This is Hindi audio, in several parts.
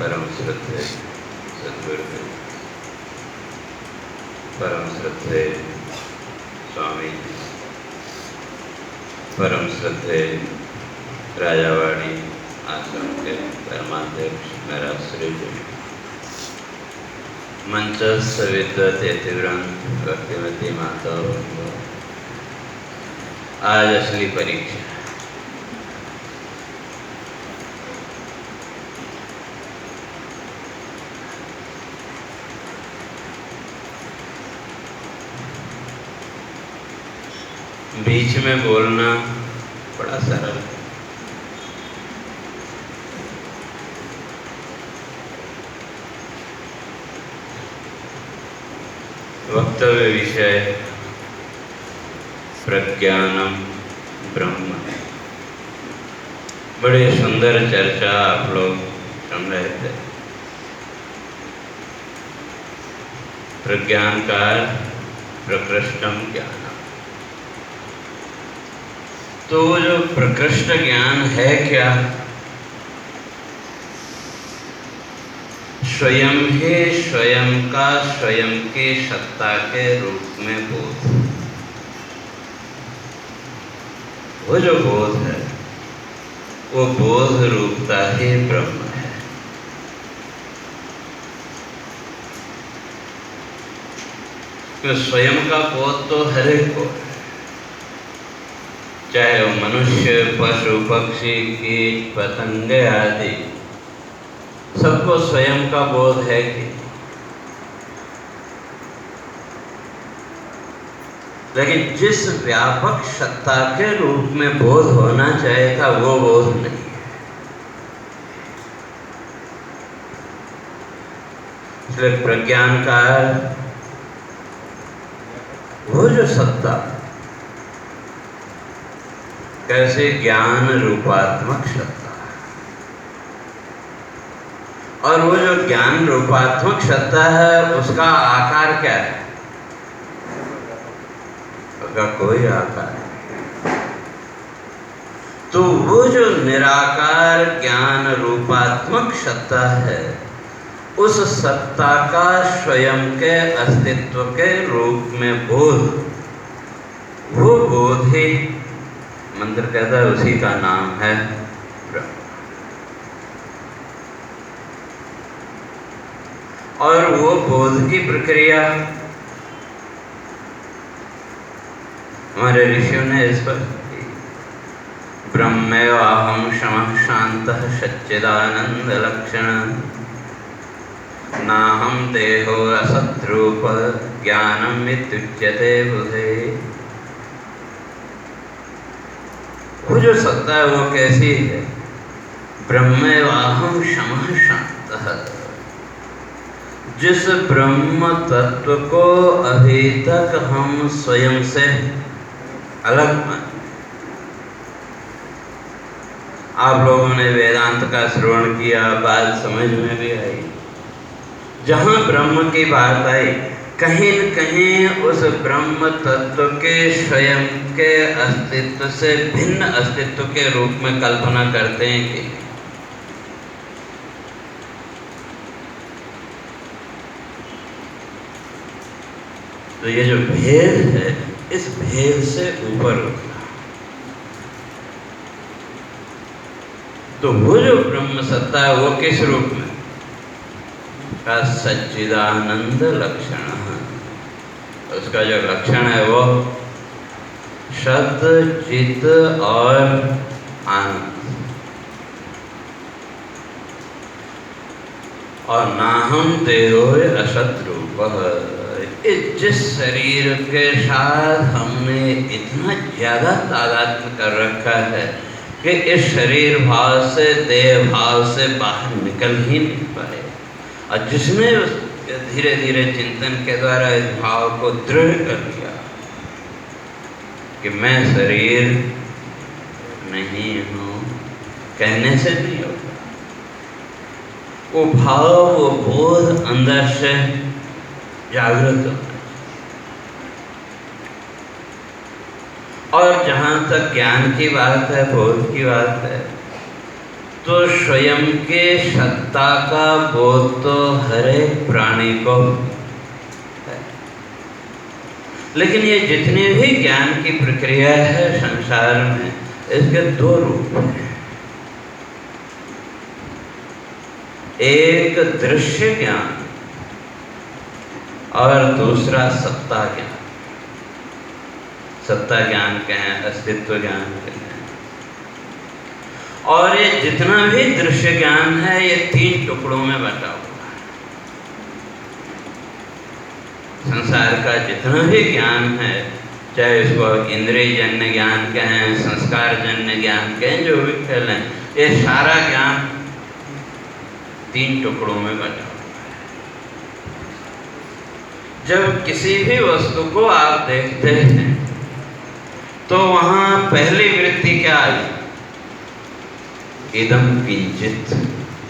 परम श्रद्धेय सद्गुरुदेव, परम श्रद्धेय स्वामी जी, परम श्रद्धेय राजावाड़ी आश्रम के परमाध्यक्ष मेरा श्री जी, मंचस्थ विद्वत यतिवृंद, भक्तिमती माता, आज असली परीक्षा। बीच में बोलना बड़ा सरल है, वक्तव्य विषय प्रज्ञानम ब्रह्म। बड़े सुंदर चर्चा आप लोग सुन रहे थे। प्रज्ञान का प्रकृष्टम ज्ञान, तो जो प्रकृष्ट ज्ञान है क्या? स्वयं ही स्वयं का स्वयं की सत्ता के रूप में बोध। वो जो बोध है वो बोध रूपता ही ब्रह्म है। तो स्वयं का बोध तो हर एक को, चाहे वो मनुष्य, पशु, पक्षी, कीट, पतंगे आदि, सबको स्वयं का बोध है कि, लेकिन जिस व्यापक सत्ता के रूप में बोध होना चाहिए था वो बोध नहीं है। इसलिए प्रज्ञान का वो जो सत्ता कैसे ज्ञान रूपात्मक सत्ता, और वो जो ज्ञान रूपात्मक सत्ता है उसका आकार क्या है? उसका कोई आकार नहीं। तो वो जो निराकार ज्ञान रूपात्मक सत्ता है, उस सत्ता का स्वयं के अस्तित्व के रूप में बोध, वो बोध ही मंत्र कहता है, उसी का नाम है ब्रह्म। और वो बोध की प्रक्रिया हमारे ऋषियों ने इस पर की। ब्रह्मेवाहं क्षमः शान्तः सच्चिदानंद लक्षण, नाहं देहो असद्रूप ज्ञानम् इत्युच्यते बुधे। वो जो सत्ता है वो कैसी है? ब्रह्मेवाहं क्षमः शान्तः, जिस ब्रह्म तत्व को अभी तक हम स्वयं से अलग माने। आप लोगों ने वेदांत का श्रवण किया, बात समझ में भी आई। जहाँ ब्रह्म की बात आई, कहीं न कहीं उस ब्रह्म तत्व के स्वयं के अस्तित्व से भिन्न अस्तित्व के रूप में कल्पना करते हैं कि तो ये जो भेद है, इस भेद से ऊपर उठना। तो वो जो ब्रह्म सत्ता है वो किस रूप में? का सच्चिदानंद लक्षण। उसका जो लक्षण है वो सत, चित और आनंद। और नाहं देहो असत रूप। जिस शरीर के साथ हमने इतना ज्यादा तादात्म्य कर रखा है कि इस शरीर भाव से, देह भाव से बाहर निकल ही नहीं पाए, और जिसने धीरे धीरे चिंतन के द्वारा इस भाव को दृढ़ कर लिया कि मैं शरीर नहीं हूँ, कहने से नहीं होता। वो भाव, वो बोध अंदर से जागृत होता है। और जहाँ तक ज्ञान की बात है, बोध की बात है, तो स्वयं के सत्ता का बोध तो हर एक प्राणी को है। लेकिन ये जितनी भी ज्ञान की प्रक्रिया है संसार में, इसके दो रूप हैं। एक दृश्य ज्ञान और दूसरा सत्ता ज्ञान। सत्ता ज्ञान कहें, अस्तित्व ज्ञान कहें। और ये जितना भी दृश्य ज्ञान है ये 3 टुकड़ों में बटा हुआ है। संसार का जितना भी ज्ञान है, चाहे इसको इंद्रिय जन्य ज्ञान कहें, संस्कार जन्य ज्ञान कहें, जो भी कहें, ये सारा ज्ञान 3 टुकड़ों में बटा हुआ है। जब किसी भी वस्तु को आप देखते हैं तो वहां पहली वृत्ति क्या आई? इदम किंचित,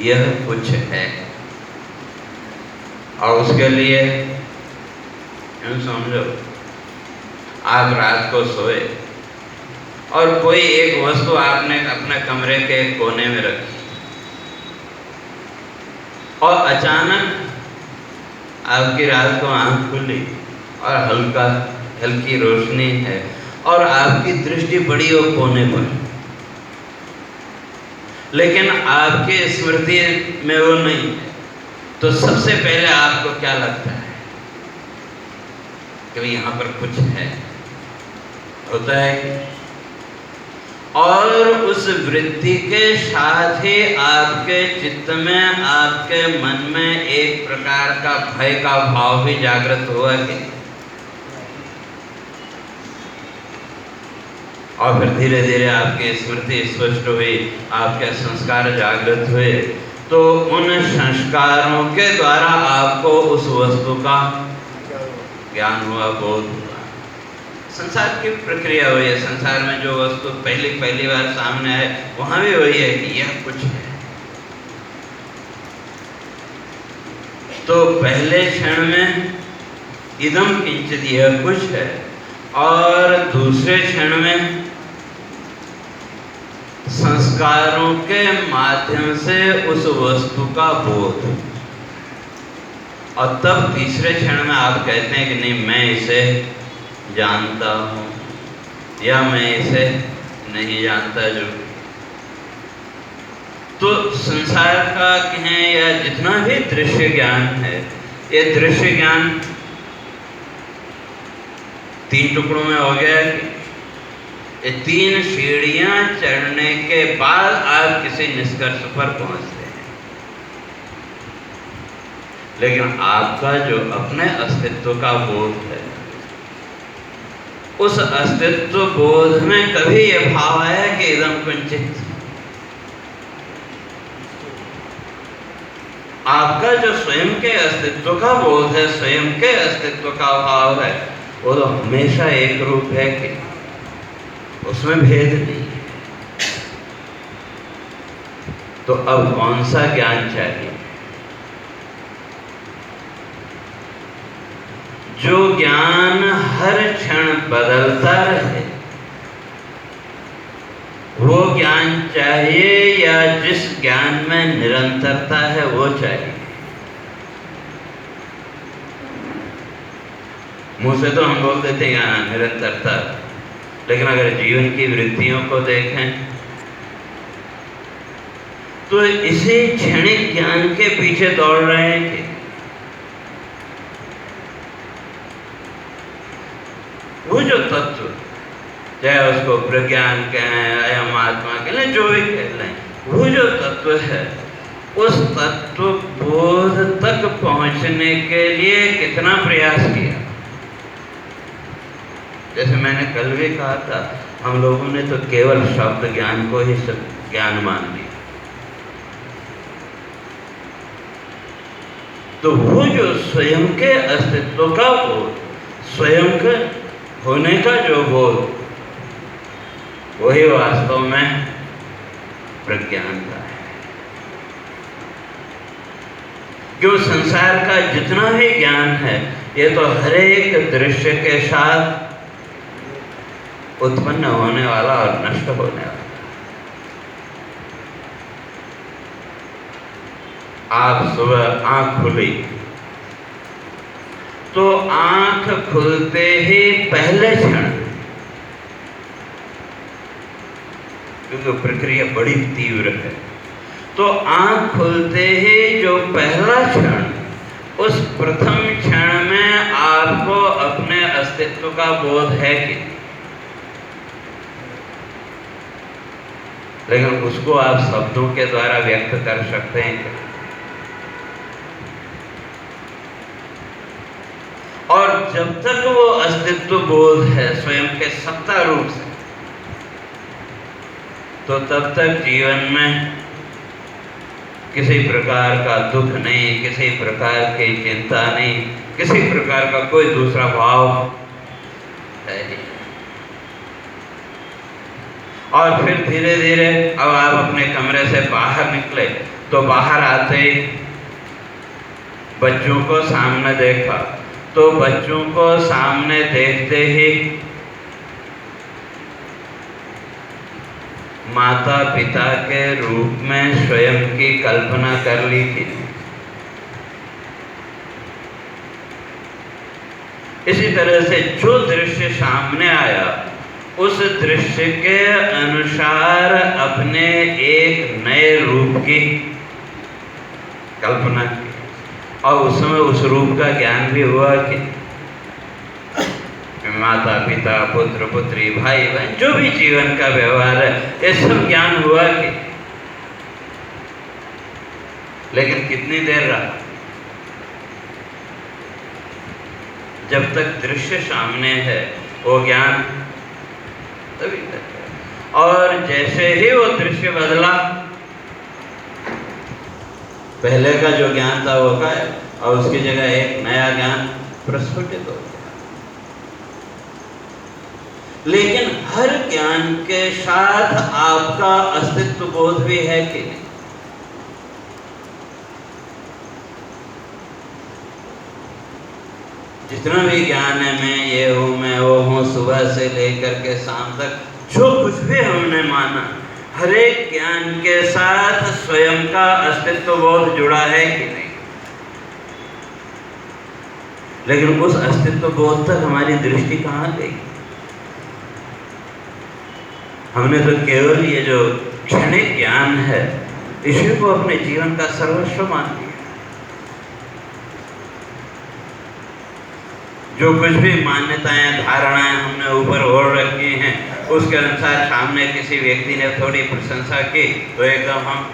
यह कुछ है। और उसके लिए यूं समझो, आप रात को सोए और कोई एक वस्तु आपने अपने कमरे के कोने में रखी और अचानक आपकी रात को आंख खुली और हल्की रोशनी है और आपकी दृष्टि बड़ी हो कोने पर, लेकिन आपके स्मृति में वो नहीं है, तो सबसे पहले आपको क्या लगता है कि यहाँ पर कुछ है? होता है कि और उस वृत्ति के साथ ही आपके चित्त में, आपके मन में एक प्रकार का भय का भाव भी जागृत हुआ कि, और फिर धीरे धीरे आपकी स्मृति स्पष्ट हुई, आपके संस्कार जागृत हुए, तो उन संस्कारों के द्वारा आपको उस वस्तु का ज्ञान हुआ, बोध हुआ। संसार की प्रक्रिया हुई है। संसार में जो वस्तु पहली बार सामने आए, वहां भी वही है कि यह कुछ है। तो पहले क्षण में इदम किंचित, यह कुछ है, और दूसरे क्षण में संस्कारों के माध्यम से उस वस्तु का बोध, और तब तीसरे क्षण में आप कहते हैं कि नहीं, मैं इसे जानता हूं या मैं इसे नहीं जानता। जो तो संसार का कहें या जितना भी दृश्य ज्ञान है, ये दृश्य ज्ञान 3 टुकड़ों में हो गया कि ये 3 सीढ़ियां चढ़ने के बाद आप किसी निष्कर्ष पर पहुंचते हैं। लेकिन आपका जो अपने अस्तित्व का बोध है, उस अस्तित्व बोध में कभी ये भाव आया कि इदम किंचित? आपका जो स्वयं के अस्तित्व का बोध है, स्वयं के अस्तित्व का भाव है, वो तो हमेशा एक रूप है कि उसमें भेद नहीं है। तो अब कौन सा ज्ञान चाहिए? जो ज्ञान हर क्षण बदलता रहे, वो ज्ञान चाहिए, या जिस ज्ञान में निरंतरता है वो चाहिए? मुंह से तो हम बोल देते हैं यहाँ निरंतरता, लेकिन अगर जीवन की वृत्तियों को देखें तो इसी क्षणिक ज्ञान के पीछे दौड़ रहे हैं कि वो जो तत्व, चाहे उसको प्रज्ञान कहें या महात्मा कहें, जो भी कह लें, वो जो तत्व है, उस तत्व बोध तक पहुंचने के लिए कितना प्रयास किया। जैसे मैंने कल भी कहा था, हम लोगों ने तो केवल शब्द ज्ञान को ही ज्ञान मान लिया। तो वो जो स्वयं के अस्तित्व का बोध, स्वयं के होने का जो बोध, वही वास्तव में प्रज्ञान का है। क्यों? संसार का जितना भी ज्ञान है, ये तो हर एक दृश्य के साथ उत्पन्न होने वाला और नष्ट होने वाला। आप सुबह आंख खुली तो आंख खुलते ही पहले क्षण, क्योंकि प्रक्रिया बड़ी तीव्र है, तो आंख खुलते ही जो पहला क्षण, उस प्रथम क्षण में आपको अपने अस्तित्व का बोध है कि नहीं? लेकिन उसको आप शब्दों के द्वारा व्यक्त कर सकते हैं क्या? और जब तक वो अस्तित्व बोध है स्वयं के सत्ता रूप से, तो तब तक जीवन में किसी प्रकार का दुख नहीं, किसी प्रकार की चिंता नहीं, किसी प्रकार का कोई दूसरा भाव है नहीं। और फिर धीरे धीरे अब आप अपने कमरे से बाहर निकले तो बाहर आते ही बच्चों को सामने देखा, तो बच्चों को सामने देखते ही माता पिता के रूप में स्वयं की कल्पना कर ली थी। इसी तरह से जो दृश्य सामने आया, उस दृश्य के अनुसार अपने एक नए रूप की कल्पना की, और उस समय उस रूप का ज्ञान भी हुआ कि माता पिता पुत्र पुत्री भाई बहन जो भी जीवन का व्यवहार है, ये सब ज्ञान हुआ कि, लेकिन कितनी देर रहा? जब तक दृश्य सामने है वो ज्ञान तभी तक। और जैसे ही वो दृश्य बदला, पहले का जो ज्ञान था वो का है, और उसकी जगह एक नया ज्ञान प्रस्फुटित हो गया। लेकिन हर ज्ञान के साथ आपका अस्तित्व बोध भी है कि नहीं? जितना भी ज्ञान है, मैं ये हूँ, मैं वो हूँ, सुबह से लेकर के शाम तक जो कुछ भी हमने माना, हर एक ज्ञान के साथ स्वयं का अस्तित्व बोध जुड़ा है कि नहीं? लेकिन उस अस्तित्व बोध तक हमारी दृष्टि कहाँ गई? हमने तो केवल ये जो क्षणिक ज्ञान है, इसी को अपने जीवन का सर्वस्व मान लिया। जो कुछ भी मान्यताएं, धारणाएं हमने ऊपर ओढ़ रखी हैं, उसके अनुसार सामने किसी व्यक्ति ने थोड़ी प्रशंसा की तो एकदम हम,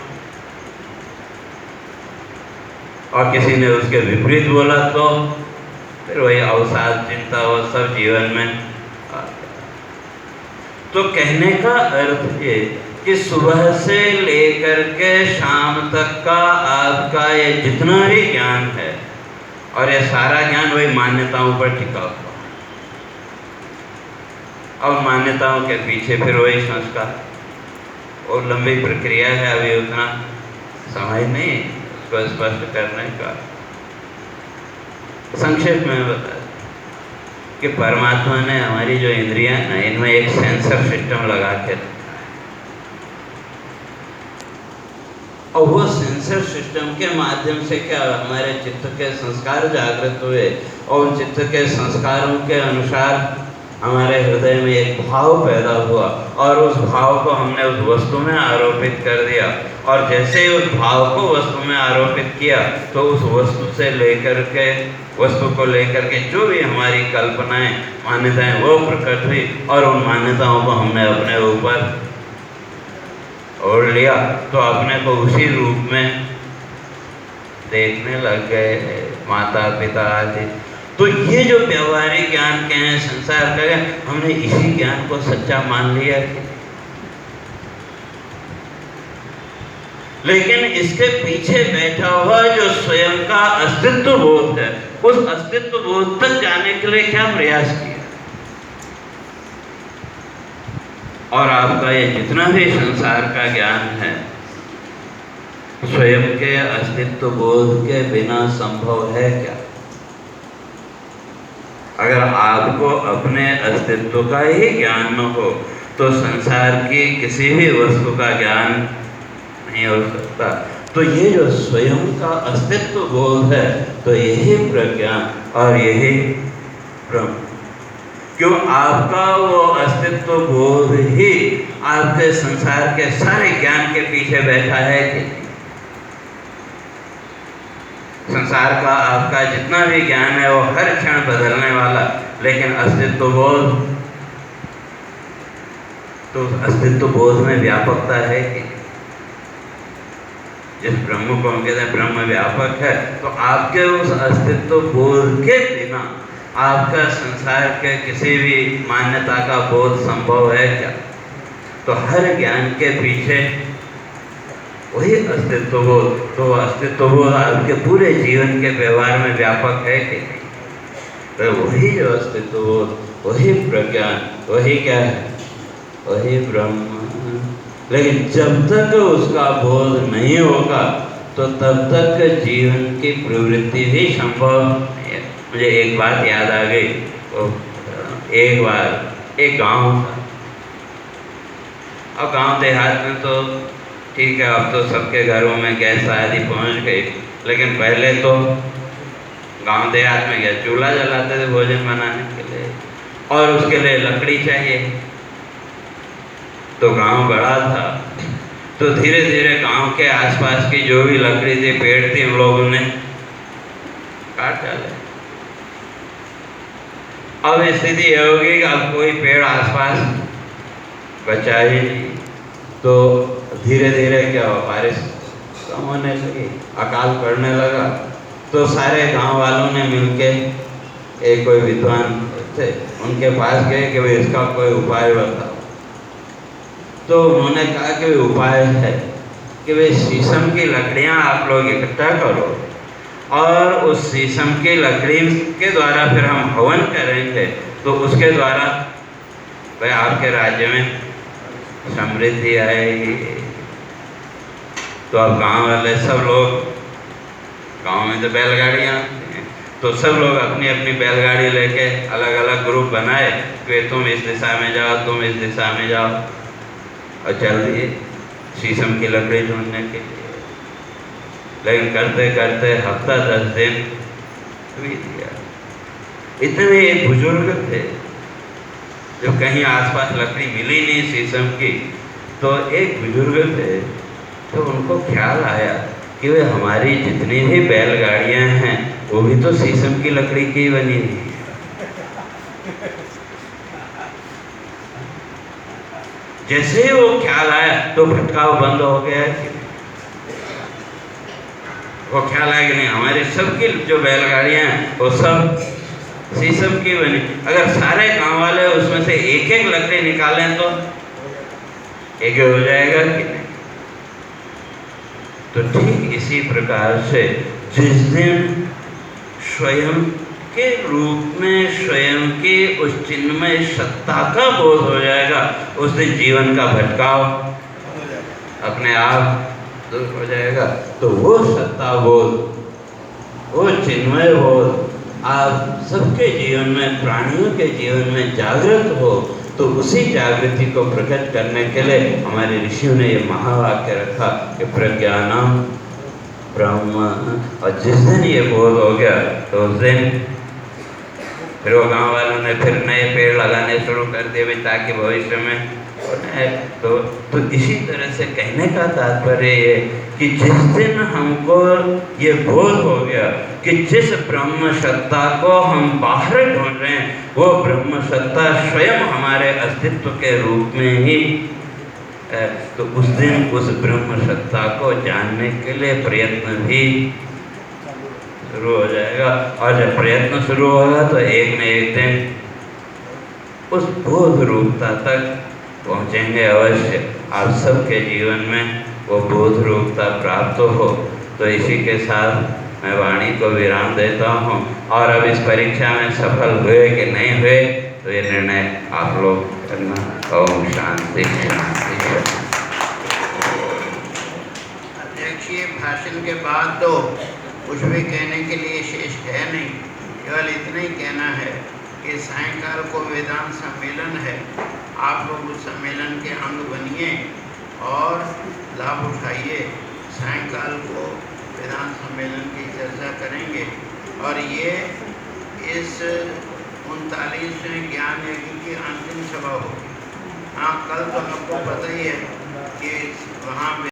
और किसी ने उसके विपरीत बोला तो फिर वही अवसाद, चिंता, वो सब जीवन में। तो कहने का अर्थ ये कि सुबह से लेकर के शाम तक का आपका ये जितना भी ज्ञान है, और ये सारा ज्ञान वही मान्यताओं पर टिका हुआ है, और मान्यताओं के पीछे फिर वही संस्कार, और लंबी प्रक्रिया है, अभी उतना समय नहीं उसको स्पष्ट करने का। संक्षेप में बता कि परमात्मा ने हमारी जो इंद्रियां हैं, इनमें एक सेंसर सिस्टम लगा के, और वो सेंसर सिस्टम के माध्यम से क्या हमारे चित्त के संस्कार जागृत हुए, और उन चित्त के संस्कारों के अनुसार हमारे हृदय में एक भाव पैदा हुआ, और उस भाव को हमने उस वस्तु में आरोपित कर दिया, और जैसे ही उस भाव को वस्तु में आरोपित किया तो उस वस्तु से लेकर के, वस्तु को लेकर के जो भी हमारी कल्पनाएं, मान्यताएं वो प्रकट हुई, और उन मान्यताओं को हमने अपने ऊपर ओढ़ लिया, तो अपने को उसी रूप में देखने लग गए, माता पिता आदि। तो ये जो व्यवहारिक ज्ञान के हैं, संसार का ज्ञान, हमने इसी ज्ञान को सच्चा मान लिया कि, लेकिन इसके पीछे बैठा हुआ जो स्वयं का अस्तित्व बोध है, उस अस्तित्व बोध तक जाने के लिए क्या प्रयास किया? और आपका ये जितना भी संसार का ज्ञान है, स्वयं के अस्तित्व बोध के बिना संभव है क्या? अगर आपको अपने अस्तित्व का ही ज्ञान न हो तो संसार की किसी भी वस्तु का ज्ञान नहीं हो सकता। तो ये जो स्वयं का अस्तित्व बोध है, तो यही प्रज्ञा और यही ब्रह्म। क्यों? आपका वो अस्तित्व बोध ही आपके संसार के सारे ज्ञान के पीछे बैठा है कि संसार का आपका जितना भी ज्ञान है वो हर क्षण बदलने वाला, लेकिन अस्तित्व बोध, तो अस्तित्व बोध में व्यापकता है कि जिस ब्रह्म को हम कहते हैं ब्रह्म व्यापक है, तो आपके उस अस्तित्व बोध के बिना आपका संसार के किसी भी मान्यता का बोध संभव है क्या? तो हर ज्ञान के पीछे वही अस्तित्व बोध, तो अस्तित्व बोध आपके पूरे जीवन के व्यवहार में व्यापक है कि नहीं? तो वही जो अस्तित्व बोध, वही प्रज्ञान, वही क्या है? वही ब्रह्म। लेकिन जब तक उसका बोध नहीं होगा तो तब तक जीवन की प्रवृत्ति भी संभव नहीं है। मुझे एक बात याद आ गई। तो एक बार एक गांव था, अब गांव देहात में तो ठीक है, अब तो सबके घरों में गैस आदि पहुंच गई, लेकिन पहले तो गांव देहात में गैस चूल्हा जलाते थे भोजन बनाने के लिए, और उसके लिए लकड़ी चाहिए। तो गांव बड़ा था, तो धीरे धीरे गांव के आसपास की जो भी लकड़ी थी, पेड़ थी, उन लोगों ने काट डाले। अब स्थिति ये होगी कि अब कोई पेड़ आसपास बचा ही नहीं। तो धीरे धीरे क्या हुआ, बारिश कम होने लगी, अकाल पड़ने लगा। तो सारे गांव वालों ने मिलके, एक कोई विद्वान थे, उनके पास गए कि भाई इसका कोई उपाय बताओ। तो उन्होंने कहा कि उपाय है कि भाई शीशम की लकड़ियां आप लोग इकट्ठा करो, और उस शीशम की लकड़ी के द्वारा फिर हम हवन करेंगे, तो उसके द्वारा भाई आपके राज्य में समृद्धि आएगी। तो अब गांव वाले सब लोग, गांव में तो बैलगाड़ियाँ, तो सब लोग अपनी अपनी बैलगाड़ी लेके अलग अलग ग्रुप बनाए कि तुम इस दिशा में जाओ, तुम इस दिशा में जाओ, और चल दिए शीशम की लकड़ी ढूंढने के लिए। लेकिन करते करते हफ्ता 10 दिन बीत गया। इतने एक बुजुर्ग थे, जब कहीं आसपास लकड़ी मिली नहीं शीशम की, तो एक बुजुर्ग थे, तो उनको ख्याल आया कि वे हमारी जितनी भी बैलगाड़ियां हैं वो भी तो शीशम की लकड़ी की बनी हुई है। जैसे ही वो ख्याल आया तो भटकाव बंद हो गया। वो ख्याल आया कि नहीं, हमारी सबकी जो बैलगाड़ियां हैं वो सब शीशम की बनी। अगर सारे गांव वाले उसमें से एक एक लकड़ी निकालें तो एक हो जाएगा कि नहीं? तो ठीक इसी प्रकार से जिस दिन स्वयं के रूप में स्वयं के उस चिन्मय सत्ता का बोध हो जाएगा, उस दिन जीवन का भटकाव अपने आप दूर हो जाएगा। तो वो सत्ता बोध, वो चिन्मय बोध आप सबके जीवन में, प्राणियों के जीवन में जागृत हो, तो उसी जागृति को प्रकट करने के लिए हमारे ऋषियों ने ये महावाक्य रखा कि प्रज्ञानम ब्रह्म। और जिस दिन ये बोध हो गया तो उस दिन फिर वो गाँव वालों ने फिर नए पेड़ लगाने शुरू कर दिए ताकि भविष्य में तो इसी तरह से कहने का तात्पर्य ये कि जिस दिन हमको ये बोध हो गया कि जिस ब्रह्म सत्ता को हम बाहर ढूंढ रहे हैं, वो ब्रह्म सत्ता स्वयं हमारे अस्तित्व के रूप में ही है, तो उस दिन उस ब्रह्म सत्ता को जानने के लिए प्रयत्न भी शुरू हो जाएगा। और जब प्रयत्न शुरू होगा तो एक न एक दिन उस बोध रूपता तक पहुँचेंगे अवश्य। आप सबके जीवन में वो बोध रूपता प्राप्त हो। तो इसी के साथ मैं वाणी को विराम देता हूँ, और अब इस परीक्षा में सफल हुए कि नहीं हुए तो ये निर्णय आप लोग करना। ओम शांति शांति। अध्यक्षीय भाषण के बाद तो कुछ भी कहने के लिए शेष है नहीं, केवल इतना ही कहना है कि सायंकाल को वेदांत सम्मेलन है। आप लोग उस सम्मेलन के अंग बनिए और लाभ उठाइए। सायंकाल को वेदांत सम्मेलन की चर्चा करेंगे। और ये इस 39वें ज्ञान यज्ञ की अंतिम सभा होगी। हाँ, कल तो आपको पता ही है कि वहाँ